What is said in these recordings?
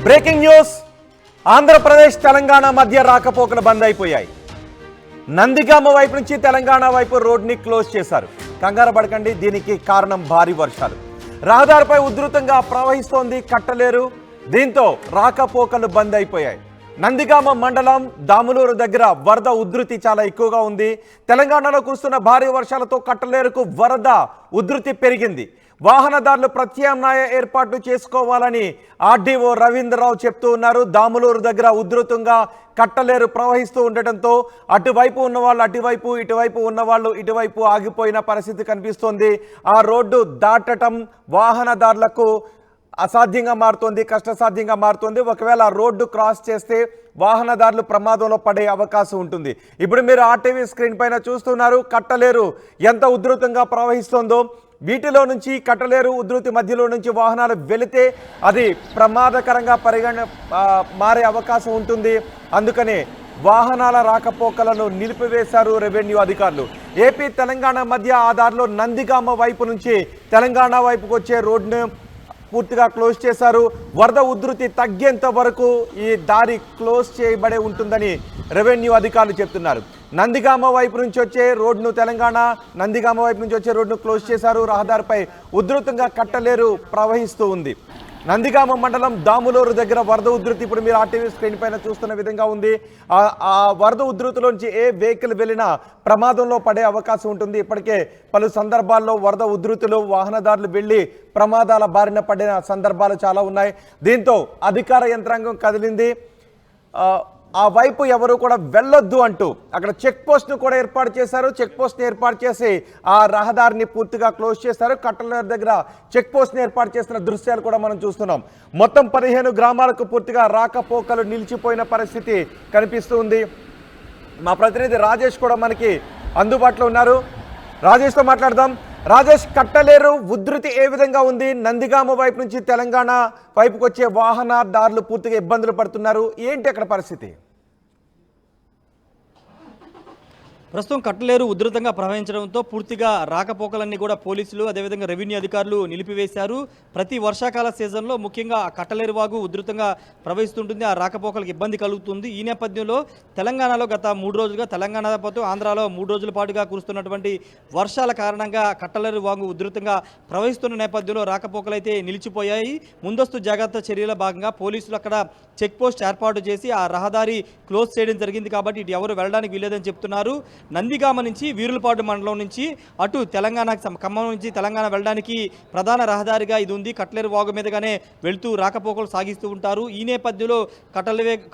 Breaking news. Andhra Pradesh Telangana మధ్య రాకపోకలు బంద్ అయిపోయాయి. నందిగామ వైపు నుంచి తెలంగాణ వైపు రోడ్ని క్లోజ్ చేశారు. కంగారు పడకండి, దీనికి కారణం భారీ వర్షాలు. రహదారిపై ఉధృతంగా ప్రవహిస్తోంది కట్టలేరు. దీంతో రాకపోకలు బంద్ అయిపోయాయి. నందిగామ మండలం దాములూరు దగ్గర వరద ఉధృతి చాలా ఎక్కువగా ఉంది. తెలంగాణలో కురుస్తున్న భారీ వర్షాలతో కట్టలేరుకు వరద ఉధృతి పెరిగింది. వాహనదారులు ప్రత్యామ్నాయ ఏర్పాట్లు చేసుకోవాలని ఆర్డీఓ రవీంద్రరావు చెప్తూ ఉన్నారు. దాములూరు దగ్గర ఉధృతంగా కట్టలేరు ప్రవహిస్తూ ఉండటంతో అటువైపు ఉన్నవాళ్ళు అటువైపు, ఇటువైపు ఉన్నవాళ్ళు ఇటువైపు ఆగిపోయిన పరిస్థితి కనిపిస్తోంది. ఆ రోడ్డు దాటటం వాహనదారులకు అసాధ్యంగా మారుతోంది, కష్టసాధ్యంగా మారుతోంది. ఒకవేళ రోడ్డు క్రాస్ చేస్తే వాహనదారులు ప్రమాదంలో పడే అవకాశం ఉంటుంది. ఇప్పుడు మీరు ఆర్టీవీ స్క్రీన్ పైన చూస్తున్నారు కట్టలేరు ఎంత ఉధృతంగా ప్రవహిస్తోందో. వీటిలో నుంచి కట్టలేరు ఉధృతి మధ్యలో నుంచి వాహనాలు వెళితే అది ప్రమాదకరంగా మారే అవకాశం ఉంటుంది. అందుకనే వాహనాల రాకపోకలను నిలిపివేశారు రెవెన్యూ అధికారులు. ఏపీ తెలంగాణ మధ్య ఆ దారిలో నందిగామ వైపు నుంచి తెలంగాణ వైపుకు వచ్చే రోడ్డును పూర్తిగా క్లోజ్ చేశారు. వరద ఉధృతి తగ్గేంత వరకు ఈ దారి క్లోజ్ చేయబడే ఉంటుందని రెవెన్యూ అధికారులు చెప్తున్నారు. నందిగామ వైపు నుంచి వచ్చే రోడ్డును నందిగామ వైపు నుంచి వచ్చే రోడ్డును క్లోజ్ చేశారు. రహదారిపై ఉధృతంగా కట్టలేరు ప్రవహిస్తూ ఉంది. నందిగామ మండలం దాములూరు దగ్గర వరద ఉధృతి ఇప్పుడు మీరు ఆర్టీవీ స్క్రీన్ పైన చూస్తున్న విధంగా ఉంది. ఆ వరద ఉధృతిలోంచి ఏ వెహికల్ వెళ్ళినా ప్రమాదంలో పడే అవకాశం ఉంటుంది. ఇప్పటికే పలు సందర్భాల్లో వరద ఉధృతిలో వాహనదారులు వెళ్ళి ప్రమాదాల బారిన పడిన సందర్భాలు చాలా ఉన్నాయి. దీంతో అధికార యంత్రాంగం కదిలింది. ఆ వైపు ఎవరు కూడా వెళ్ళొద్దు అంటూ అక్కడ చెక్ పోస్ట్ను కూడా ఏర్పాటు చేశారు. చెక్ పోస్ట్ని ఏర్పాటు చేసి ఆ రహదారిని పూర్తిగా క్లోజ్ చేశారు. కట్టలేరు దగ్గర చెక్ పోస్ట్ని ఏర్పాటు చేసిన దృశ్యాలు కూడా మనం చూస్తున్నాం. మొత్తం 15 గ్రామాలకు పూర్తిగా రాకపోకలు నిలిచిపోయిన పరిస్థితి కనిపిస్తుంది. మా ప్రతినిధి రాజేష్ కూడా మనకి అందుబాటులో ఉన్నారు. రాజేష్తో మాట్లాడదాం. రాజేష్, కట్టలేరు ఉధృతి ఏ విధంగా ఉంది? నందిగామ వైపు నుంచి తెలంగాణ వైపుకి వచ్చే వాహనదారులు పూర్తిగా ఇబ్బందులు పడుతున్నారు. ఏంటి అక్కడ పరిస్థితి? ప్రస్తుతం కట్టలేరు ఉధృతంగా ప్రవహించడంతో పూర్తిగా రాకపోకలన్నీ కూడా పోలీసులు అదేవిధంగా రెవెన్యూ అధికారులు నిలిపివేశారు. ప్రతి వర్షాకాల సీజన్లో ముఖ్యంగా కట్టలేరు వాగు ఉధృతంగా ప్రవహిస్తుంటుంది. ఆ రాకపోకలకు ఇబ్బంది కలుగుతుంది. ఈ నేపథ్యంలో తెలంగాణలో గత 3 రోజులుగా తెలంగాణ పాటు ఆంధ్రాలో 3 రోజుల పాటుగా కురుస్తున్నటువంటి వర్షాల కారణంగా కట్టలేరు వాగు ఉధృతంగా ప్రవహిస్తున్న నేపథ్యంలో రాకపోకలు అయితే నిలిచిపోయాయి. ముందస్తు జాగ్రత్త చర్యల భాగంగా పోలీసులు అక్కడ చెక్ పోస్ట్ ఏర్పాటు చేసి ఆ రహదారి క్లోజ్ చేయడం జరిగింది. కాబట్టి ఇటు ఎవరు వెళ్ళడానికి వీలేదని చెప్తున్నారు. నందిగామ నుంచి వీరులపాడు మండలం నుంచి అటు ఖమ్మం నుంచి తెలంగాణ వెళ్ళడానికి ప్రధాన రహదారిగా ఇది ఉంది. కట్టలేరు వాగు మీదగానే వెళ్తూ రాకపోకలు సాగిస్తూ ఉంటారు. ఈ నేపథ్యంలో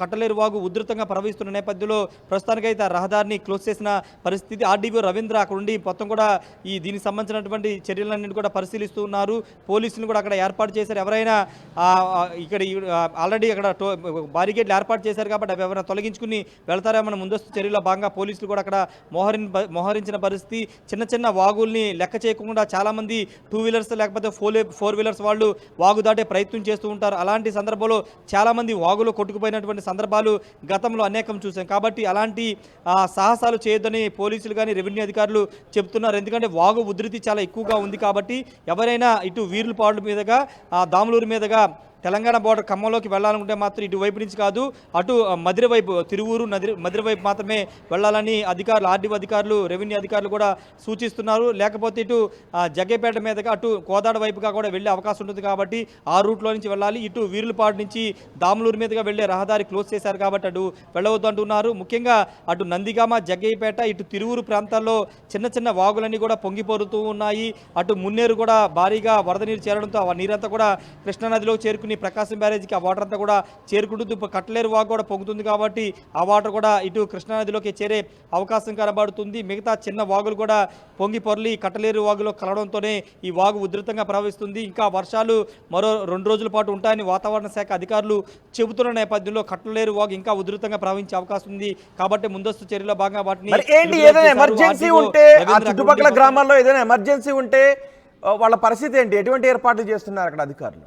కట్టలేరు వాగు ఉధృతంగా ప్రవహిస్తున్న నేపథ్యంలో ప్రస్తుతానికైతే ఆ రహదారిని క్లోజ్ చేసిన పరిస్థితి. ఆర్డీఓ రవీంద్ర అక్కడ ఉండి మొత్తం కూడా దీనికి సంబంధించినటువంటి చర్యలన్నింటినీ కూడా పరిశీలిస్తూ ఉన్నారు. పోలీసులు కూడా అక్కడ ఏర్పాటు చేశారు. ఎవరైనా ఇక్కడ ఆల్రెడీ అక్కడ బారిగేట్లు ఏర్పాటు చేశారు కాబట్టి అవి ఎవరైనా తొలగించుకుని వెళ్తారేమన్న ముందస్తు చర్యలో భాగంగా పోలీసులు కూడా అక్కడ మోహరించిన పరిస్థితి. చిన్న వాగుల్ని లెక్క చేయకుండా చాలామంది 2 వీలర్స్ లేకపోతే 4 వీలర్స్ వాళ్ళు వాగు దాటే ప్రయత్నం చేస్తూ ఉంటారు. అలాంటి సందర్భంలో చాలామంది వాగులో కొట్టుకుపోయినటువంటి సందర్భాలు గతంలో అనేకం చూసాం. కాబట్టి అలాంటి సాహసాలు చేయొద్దని పోలీసులు కానీ రెవెన్యూ అధికారులు చెప్తున్నారు. ఎందుకంటే వాగు ఉధృతి చాలా ఎక్కువగా ఉంది కాబట్టి ఎవరైనా ఇటు వీరులపాడు మీదుగా దాములూరు మీదుగా తెలంగాణ బోర్డర్ ఖమ్మంలోకి వెళ్ళాలనుకుంటే మాత్రం ఇటువైపు నుంచి కాదు, అటు మధిర వైపు తిరువూరు మధిర వైపు మాత్రమే వెళ్ళాలని అధికారులు ఆర్డీఓ అధికారులు రెవెన్యూ అధికారులు కూడా సూచిస్తున్నారు. లేకపోతే ఇటు జగ్గేపేట మీదుగా అటు కోదాడ వైపుగా కూడా వెళ్ళే అవకాశం ఉంటుంది. కాబట్టి ఆ రూట్లో నుంచి వెళ్ళాలి. ఇటు వీరులపాడు నుంచి దాములూరు మీదుగా వెళ్ళే రహదారి క్లోజ్ చేశారు కాబట్టి అటు వెళ్ళవద్దు అంటున్నారు. ముఖ్యంగా అటు నందిగామ జగ్గయ్యపేట ఇటు తిరువూరు ప్రాంతాల్లో చిన్న వాగులన్నీ కూడా పొంగిపోరుతూ ఉన్నాయి. అటు మున్నేరు కూడా భారీగా వరద నీరు చేరడంతో ఆ నీరంతా కూడా కృష్ణానదిలో చేరుకుని ప్రకాశం బ్యారేజీకి ఆ వాటర్ అంతా కూడా చేరుకుంటుంది. కట్టలేరు వాగు కూడా పొంగుతుంది కాబట్టి ఆ వాటర్ కూడా ఇటు కృష్ణానదిలోకి చేరే అవకాశం కనబడుతుంది. మిగతా చిన్న వాగులు కూడా పొంగి పొరలి కట్టలేరు వాగులో కలవడంతోనే ఈ వాగు ఉధృతంగా ప్రవహిస్తుంది. ఇంకా వర్షాలు మరో 2 రోజుల పాటు ఉంటాయని వాతావరణ శాఖ అధికారులు చెబుతున్న నేపథ్యంలో కట్టలేరు వాగు ఇంకా ఉధృతంగా ప్రవహించే అవకాశం ఉంది. కాబట్టి ముందస్తు చర్యల భాగంగా వాటిని ఎమర్జెన్సీ ఉంటే చుట్టుపక్కల గ్రామాల్లో ఏదైనా ఎమర్జెన్సీ ఉంటే వాళ్ళ పరిస్థితి ఏంటి? ఎటువంటి ఏర్పాట్లు చేస్తున్నారు అక్కడ అధికారులు?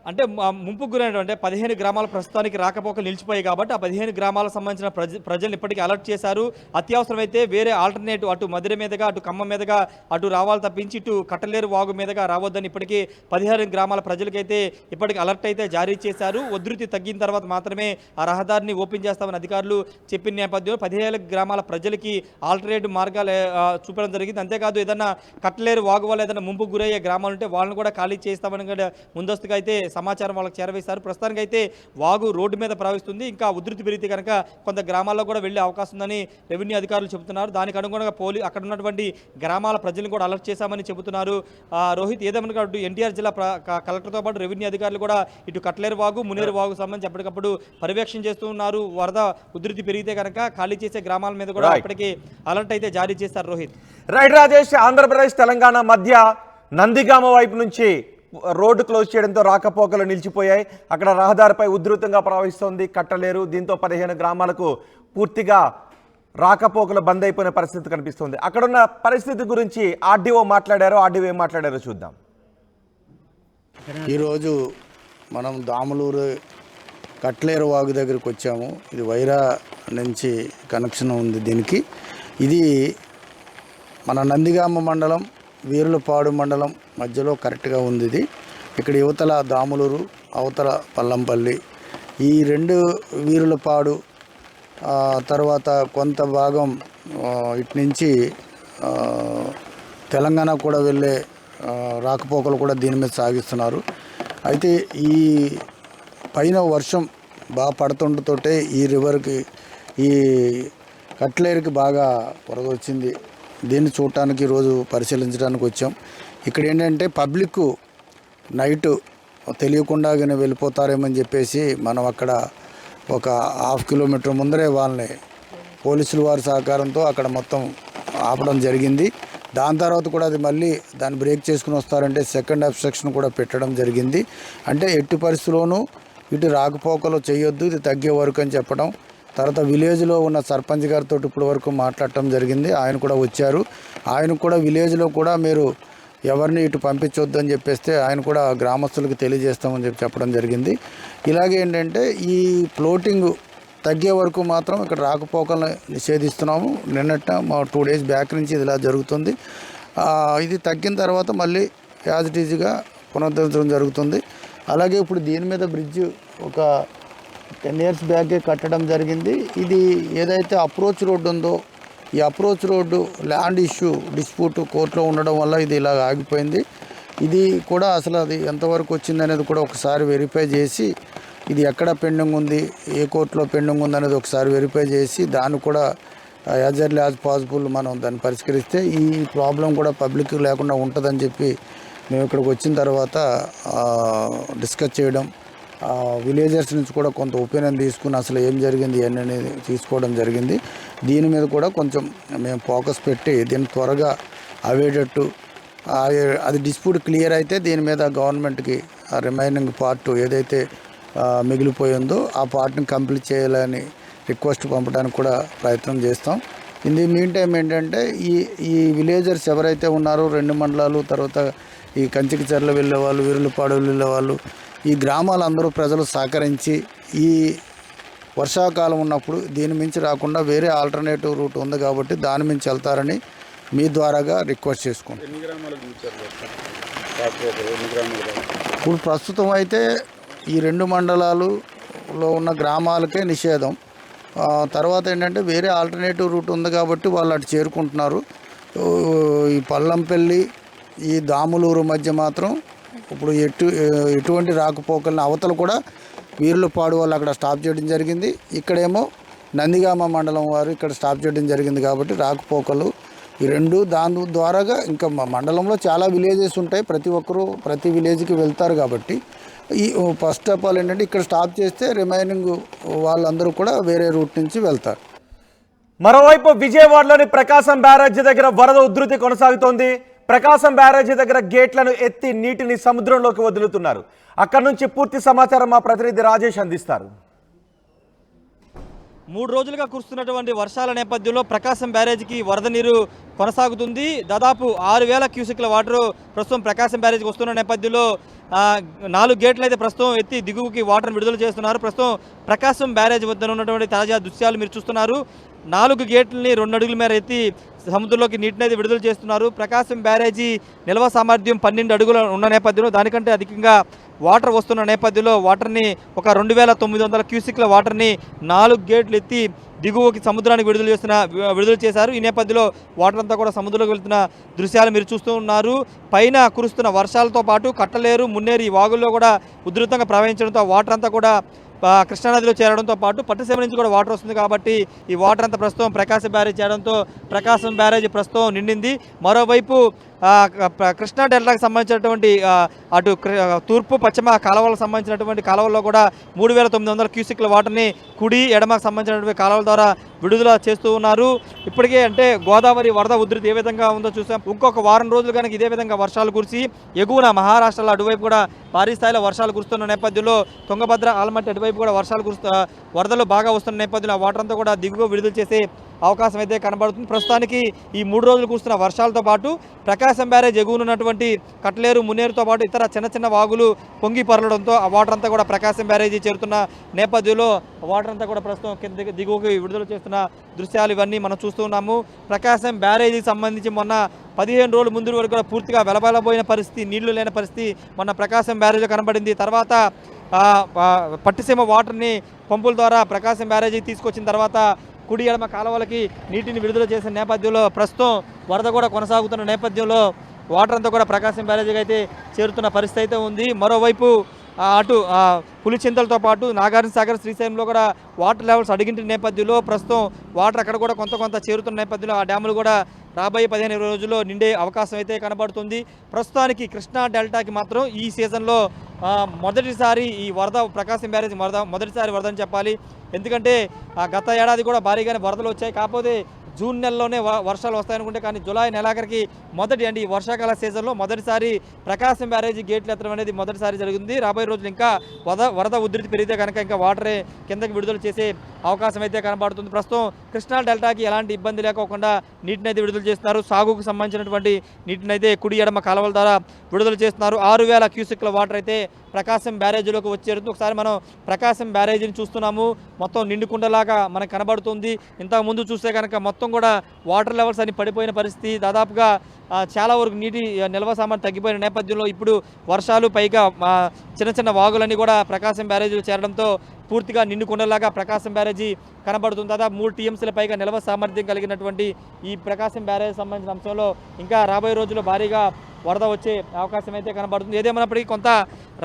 అంటే ముంపుకు గురైనటువంటి 15 గ్రామాల ప్రస్తుతానికి రాకపోకలు నిలిచిపోయాయి కాబట్టి ఆ 15 గ్రామాలకు సంబంధించిన ప్రజలను ఇప్పటికీ అలర్ట్ చేశారు. అత్యవసరమైతే వేరే ఆల్టర్నేటివ్ అటు మధుర మీదుగా అటు ఖమ్మం మీదుగా అటు రావాలి తప్పించి ఇటు కట్టలేరు వాగు మీదుగా రావద్దని ఇప్పటికీ 15 గ్రామాల ప్రజలకైతే ఇప్పటికీ అలర్ట్ అయితే జారీ చేశారు. ఉధృతి తగ్గిన తర్వాత మాత్రమే ఆ రహదారిని ఓపెన్ చేస్తామని అధికారులు చెప్పిన నేపథ్యంలో 15 గ్రామాల ప్రజలకి ఆల్టర్నేటివ్ మార్గాలు చూపడం జరిగింది. అంతేకాదు ఏదన్నా కట్టలేరు వాగు వల్ల ఏదైనా ముంపుకు గురయ్యే గ్రామాలు ఉంటే వాళ్ళని కూడా ఖాళీ చేస్తామని కూడా ముందస్తుగా అయితే సమాచారం వాళ్ళకి చేరవేశారు. ప్రస్తుతానికి అయితే వాగు రోడ్డు మీద ప్రవహిస్తుంది. ఇంకా ఉధృతి పెరిగితే కనుక కొంత గ్రామాల్లో కూడా వెళ్లే అవకాశం ఉందని రెవెన్యూ అధికారులు చెబుతున్నారు. దానికి అనుగుణంగా అక్కడ ఉన్నటువంటి గ్రామాల ప్రజలను కూడా అలర్ట్ చేశామని చెబుతున్నారు. రోహిత్ ఏదేమన్నా అటు ఎన్టీఆర్ జిల్లా కలెక్టర్తో పాటు రెవెన్యూ అధికారులు కూడా ఇటు కట్లేరు వాగు మునేరు వాగు సంబంధించి ఎప్పటికప్పుడు పర్యవేక్షణ చేస్తున్నారు. వరద ఉధృతి పెరిగితే కనుక ఖాళీ చేసే గ్రామాల మీద కూడా ఇప్పటికీ అలర్ట్ అయితే జారీ చేశారు. రోహిత్ రైట్ రాజేష్, ఆంధ్రప్రదేశ్ తెలంగాణ మధ్య నందిగామ వైపు నుంచి రోడ్డు క్లోజ్ చేయడంతో రాకపోకలు నిలిచిపోయాయి. అక్కడ రహదారిపై ఉధృతంగా ప్రవహిస్తోంది కట్టలేరు. దీంతో 15 గ్రామాలకు పూర్తిగా రాకపోకలు బంద్ అయిపోయిన పరిస్థితి కనిపిస్తుంది. అక్కడున్న పరిస్థితి గురించి ఆర్డీఓ మాట్లాడారో, ఆర్డీఓ ఏం మాట్లాడారో చూద్దాం. ఈరోజు మనం దాములూరు కట్లేరు వాగు దగ్గరికి వచ్చాము. ఇది వైరా నుంచి కనెక్షన్ ఉంది దీనికి. ఇది మన నందిగామ మండలం వీరులపాడు మండలం మధ్యలో కరెక్ట్గా ఉంది. ఇది ఇక్కడ యువతల దాములూరు, అవతల పల్లంపల్లి. ఈ రెండు వీరులపాడు తర్వాత కొంత భాగం ఇటు నుంచి తెలంగాణ కూడా వెళ్ళే రాకపోకలు కూడా దీని మీద సాగిస్తున్నారు. అయితే ఈ పైన వర్షం బాగా పడుతుండతోటే ఈ రివర్కి ఈ కట్లేరుకి బాగా వరద వచ్చింది. దీన్ని చూడటానికి ఈరోజు పరిశీలించడానికి వచ్చాం. ఇక్కడ ఏంటంటే పబ్లిక్ నైటు తెలియకుండానే వెళ్ళిపోతారేమని చెప్పేసి మనం అక్కడ ఒక 1/2 కిలోమీటర్ ముందరే వాళ్ళని పోలీసుల వారి సహకారంతో అక్కడ మొత్తం ఆపడం జరిగింది. దాని తర్వాత కూడా అది మళ్ళీ దాన్ని బ్రేక్ చేసుకుని వస్తారంటే సెకండ్ అబ్స్ట్రక్షన్ కూడా పెట్టడం జరిగింది. అంటే ఎట్టి పరిస్థితుల్లోనూ ఇటు రాకపోకలు చేయొద్దు, ఇది తగ్గే వరకు అని చెప్పడం. తర్వాత విలేజ్లో ఉన్న సర్పంచ్ గారితో ఇప్పటి వరకు మాట్లాడటం జరిగింది. ఆయన కూడా వచ్చారు. ఆయన కూడా విలేజ్లో కూడా మీరు ఎవరిని ఇటు పంపించొద్దు అని చెప్పేస్తే ఆయన కూడా గ్రామస్తులకు తెలియజేస్తామని చెప్పడం జరిగింది. ఇలాగే ఏంటంటే ఈ ఫ్లోటింగ్ తగ్గే వరకు మాత్రం ఇక్కడ రాకపోకలను నిషేధిస్తున్నాము. నిన్నట 2 డేస్ బ్యాక్ నుంచి ఇది ఇలా జరుగుతుంది. ఇది తగ్గిన తర్వాత మళ్ళీ యాజ్ ఇట్ ఈజ్గా పునరుద్ధరించడం జరుగుతుంది. అలాగే ఇప్పుడు దీని మీద బ్రిడ్జ్ ఒక 10 ఇయర్స్ బ్యాకే కట్టడం జరిగింది. ఇది ఏదైతే అప్రోచ్ రోడ్డు ఉందో ఈ approach road land issue dispute కోర్టులో ఉండడం వల్ల ఇది ఇలా ఆగిపోయింది. ఇది కూడా అసలు అది ఎంతవరకు వచ్చింది అనేది కూడా ఒకసారి వెరిఫై చేసి ఇది ఎక్కడ పెండింగ్ ఉంది, ఏ కోర్టులో పెండింగ్ ఉంది అనేది ఒకసారి వెరిఫై చేసి దాన్ని కూడా యాజ్ ఎర్లీ యాజ్ పాసిబుల్ మనం దాన్ని పరిష్కరిస్తే ఈ ప్రాబ్లం కూడా పబ్లిక్ లేకుండా ఉంటుందని చెప్పి మేము ఇక్కడికి వచ్చిన తర్వాత డిస్కస్ చేయడం, విలేజర్స్ నుంచి కూడా కొంత ఒపీనియన్ తీసుకుని అసలు ఏం జరిగింది అనేది తీసుకోవడం జరిగింది. దీని మీద కూడా కొంచెం మేము ఫోకస్ పెట్టి దీన్ని త్వరగా అవేటట్టు అది డిస్ప్యూట్ క్లియర్ అయితే దీని మీద గవర్నమెంట్కి రిమైనింగ్ పార్ట్ ఏదైతే మిగిలిపోయిందో ఆ పార్ట్ని కంప్లీట్ చేయాలని రిక్వెస్ట్ పంపడానికి కూడా ప్రయత్నం చేస్తాం. ఇన్ ది మీన్ టైం ఏంటంటే ఈ విలేజర్స్ ఎవరైతే ఉన్నారో 2 మండలాలు తర్వాత ఈ కంచికిచర్ల వెళ్ళేవాళ్ళు, వీరులపాడు వెళ్ళేవాళ్ళు, ఈ గ్రామాలందరూ ప్రజలు సహకరించి ఈ వర్షాకాలం ఉన్నప్పుడు దీని మించి రాకుండా వేరే ఆల్టర్నేటివ్ రూట్ ఉంది కాబట్టి దాని మించి వెళ్తారని మీ ద్వారాగా రిక్వెస్ట్ చేసుకుంటాం. ఇప్పుడు ప్రస్తుతం అయితే ఈ 2 మండలాలలో ఉన్న గ్రామాలకే నిషేధం. తర్వాత ఏంటంటే వేరే ఆల్టర్నేటివ్ రూట్ ఉంది కాబట్టి వాళ్ళు అటు చేరుకుంటున్నారు. ఈ పల్లంపల్లి ఈ దాములూరు మధ్య మాత్రం ఇప్పుడు ఎటువంటి రాకపోకలను అవతల కూడా వీరులపాడు వాళ్ళు అక్కడ స్టాప్ చేయడం జరిగింది. ఇక్కడేమో నందిగామ మండలం వారు ఇక్కడ స్టాప్ చేయడం జరిగింది కాబట్టి రాకపోకలు ఈ 2 దాని ద్వారాగా ఇంకా మండలంలో చాలా విలేజెస్ ఉంటాయి. ప్రతి ఒక్కరూ ప్రతి విలేజ్కి వెళ్తారు కాబట్టి ఈ ఫస్ట్ ఆఫ్ ఆల్ ఏంటంటే ఇక్కడ స్టాప్ చేస్తే రిమైనింగ్ వాళ్ళందరూ కూడా వేరే రూట్ నుంచి వెళ్తారు. మరోవైపు విజయవాడలోని ప్రకాశం బ్యారేజీ దగ్గర వరద ఉధృతి కొనసాగుతోంది. ప్రకాశం బ్యారేజీ దగ్గర గేట్లను ఎత్తి నీటిని సముద్రంలోకి వదులుతున్నారు. అక్కడి నుంచి పూర్తి సమాచారం మా ప్రతినిధి రాజేష్ అందిస్తారు. 3 రోజులుగా కురుస్తున్నటువంటి వర్షాల నేపథ్యంలో ప్రకాశం బ్యారేజీకి వరద నీరు కొనసాగుతుంది. దాదాపు 6,000 క్యూసెక్ల వాటర్ ప్రస్తుతం ప్రకాశం బ్యారేజీకి వస్తున్న నేపథ్యంలో 4 గేట్లు అయితే ప్రస్తుతం ఎత్తి దిగువకి వాటర్ విడుదల చేస్తున్నారు. ప్రస్తుతం ప్రకాశం బ్యారేజ్ వద్ద ఉన్నటువంటి తాజా దృశ్యాలు మీరు చూస్తున్నారు. 4 గేట్లని 2 అడుగుల మేర ఎత్తి సముద్రంలోకి నీటిని అయితే విడుదల చేస్తున్నారు. ప్రకాశం బ్యారేజీ నిల్వ సామర్థ్యం 12 అడుగులు ఉన్న నేపథ్యంలో దానికంటే అధికంగా వాటర్ వస్తున్న నేపథ్యంలో వాటర్ని ఒక 2,900 క్యూసెక్ల వాటర్ని 4 గేట్లు ఎత్తి దిగువకి సముద్రానికి విడుదల చేశారు. ఈ నేపథ్యంలో వాటర్ అంతా కూడా సముద్రంలోకి వెళ్తున్న దృశ్యాలు మీరు చూస్తూ ఉన్నారు. పైన కురుస్తున్న వర్షాలతో పాటు కట్టలేరు, మున్నేరు ఈ వాగుల్లో కూడా ఉధృతంగా ప్రవహించడంతో వాటర్ అంతా కూడా కృష్ణానదిలో చేరడంతో పాటు పట్టుసీమ నుంచి కూడా వాటర్ వస్తుంది కాబట్టి ఈ వాటర్ అంతా ప్రస్తుతం ప్రకాశం బ్యారేజ్ చేయడంతో ప్రకాశం బ్యారేజ్ ప్రస్తుతం నిండింది. మరోవైపు కృష్ణా డెల్టాకు సంబంధించినటువంటి అటు తూర్పు పశ్చిమ కాలువలకు సంబంధించినటువంటి కాలువల్లో కూడా 3,900 క్యూసెక్ల వాటర్ని కుడి ఎడమకు సంబంధించినటువంటి కాలువల ద్వారా విడుదల చేస్తూ ఉన్నారు. ఇప్పటికే అంటే గోదావరి వరద ఉధృతి ఏ విధంగా ఉందో చూసాం. ఇంకొక వారం రోజులు కనుక ఇదే విధంగా వర్షాలు కురిసి ఎగువన మహారాష్ట్రలో అటువైపు కూడా భారీ స్థాయిలో వర్షాలు కురుస్తున్న నేపథ్యంలో తుంగభద్ర ఆల్మట్టి అటువైపు కూడా వర్షాలు వరదలు బాగా వస్తున్న నేపథ్యంలో ఆ వాటర్ అంతా కూడా దిగువ విడుదల చేసే అవకాశం అయితే కనబడుతుంది. ప్రస్తుతానికి ఈ 3 రోజులు కురుస్తున్న వర్షాలతో పాటు ప్రకాశం బ్యారేజ్ ఎగువనున్నటువంటి కట్లేరు, మున్నేరుతో పాటు ఇతర చిన్న చిన్న వాగులు పొంగి పొరలడంతో ఆ వాటర్ అంతా కూడా ప్రకాశం బ్యారేజీ చేరుతున్న నేపథ్యంలో వాటర్ అంతా కూడా ప్రస్తుతం కింద దిగువకి విడుదల చేస్తున్న దృశ్యాలు ఇవన్నీ మనం చూస్తూ ఉన్నాము. ప్రకాశం బ్యారేజీకి సంబంధించి మొన్న 15 రోజుల ముందు వరకు కూడా పూర్తిగా వెలబెలబోయిన పరిస్థితి, నీళ్లు లేని పరిస్థితి మొన్న ప్రకాశం బ్యారేజీ కనబడింది. తర్వాత పట్టిసీమ వాటర్ని పంపుల ద్వారా ప్రకాశం బ్యారేజీకి తీసుకొచ్చిన తర్వాత కుడి ఎడమ కాలువలకి నీటిని విడుదల చేసిన నేపథ్యంలో ప్రస్తుతం వరద కూడా కొనసాగుతున్న నేపథ్యంలో వాటర్ అంతా కూడా ప్రకాశం బ్యారేజీకి అయితే చేరుతున్న పరిస్థితి అయితే ఉంది. మరోవైపు అటు పులిచింతలతో పాటు నాగార్జున సాగర్, శ్రీశైలంలో కూడా వాటర్ లెవెల్స్ అడిగిన నేపథ్యంలో ప్రస్తుతం వాటర్ అక్కడ కూడా కొంత చేరుతున్న నేపథ్యంలో ఆ డ్యాములు కూడా రాబోయే 15 రోజుల్లో నిండే అవకాశం అయితే కనబడుతుంది. ప్రస్తుతానికి కృష్ణా డెల్టాకి మాత్రం ఈ సీజన్లో మొదటిసారి ఈ వరద ప్రకాశం బ్యారేజ్ మొదటిసారి వరద అని చెప్పాలి. ఎందుకంటే గత ఏడాది కూడా భారీగానే వరదలు వచ్చాయి. కాకపోతే జూన్ నెలలోనే వర్షాలు వస్తాయనుకుంటే కానీ జూలై నెలాఖరికి ఈ వర్షాకాల సీజన్లో మొదటిసారి ప్రకాశం బ్యారేజీ గేట్లు ఎత్తడం అనేది మొదటిసారి జరిగింది. రాబోయే రోజులు ఇంకా వరద ఉధృతి పెరిగితే కనుక ఇంకా వాటరే కిందకి విడుదల చేసే అవకాశం అయితే కనబడుతుంది. ప్రస్తుతం కృష్ణా డెల్టాకి ఎలాంటి ఇబ్బంది లేకోకుండా నీటిని అయితే విడుదల చేస్తున్నారు. సాగుకు సంబంధించినటువంటి నీటిని అయితే కుడి ఎడమ కాలువల ద్వారా విడుదల చేస్తున్నారు. 6,000 క్యూసెక్ల వాటర్ అయితే ప్రకాశం బ్యారేజీలోకి వచ్చేరుతుంది. ఒకసారి మనం ప్రకాశం బ్యారేజీని చూస్తున్నాము. మొత్తం నిండుకుండలాగా మనకు కనబడుతుంది. ఇంతకు ముందు చూస్తే కనుక మొత్తం కూడా వాటర్ లెవెల్స్ అని పడిపోయిన పరిస్థితి, దాదాపుగా చాలా వరకు నీటి నిల్వ సామర్థ్యం తగ్గిపోయిన నేపథ్యంలో ఇప్పుడు వర్షాలు పైగా చిన్న చిన్న వాగులన్నీ కూడా ప్రకాశం బ్యారేజీలో చేరడంతో పూర్తిగా నిండుకుండలాగా ప్రకాశం బ్యారేజీ కనబడుతుంది. దాదాపు 3 టీఎంసీల పైగా నిల్వ సామర్థ్యం కలిగినటువంటి ఈ ప్రకాశం బ్యారేజీ సంబంధించిన అంశంలో ఇంకా రాబోయే రోజుల్లో భారీగా వరద వచ్చే అవకాశం అయితే కనబడుతుంది. ఏదేమైనప్పటికీ కొంత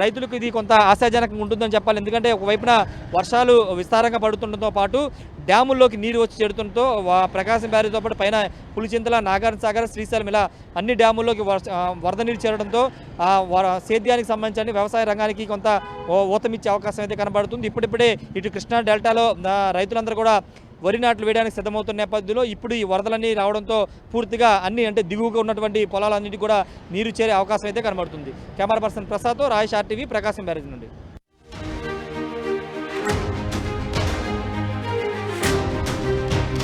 రైతులకు ఇది కొంత ఆశాజనకంగా ఉంటుందని చెప్పాలి. ఎందుకంటే ఒకవైపున వర్షాలు విస్తారంగా పడుతుండటంతో పాటు డ్యాముల్లోకి నీరు వచ్చి చేరుతుండటంతో ప్రకాశం బ్యారేజ్తో పాటు పైన పులిచింతల, నాగార్జున సాగర్, శ్రీశైలం ఇలా అన్ని డ్యాముల్లోకి వరద నీరు చేరడంతో సేద్యానికి సంబంధించి వ్యవసాయ రంగానికి కొంత ఊతమిచ్చే అవకాశం అయితే కనబడుతుంది. ఇప్పుడిప్పుడే ఇటు కృష్ణా డెల్టాలో రైతులందరూ కూడా వరి నాట్లు వేయడానికి సిద్ధమవుతున్న నేపథ్యంలో ఇప్పుడు ఈ వరదలన్నీ రావడంతో పూర్తిగా అన్ని అంటే దిగువగా ఉన్నటువంటి పొలాలన్నింటికి కూడా నీరు చేరే అవకాశం అయితే కనబడుతుంది. కెమెరా పర్సన్ ప్రసాద్తో రాయేష్ RTV ప్రకాశం బ్యారేజ్ నుండి.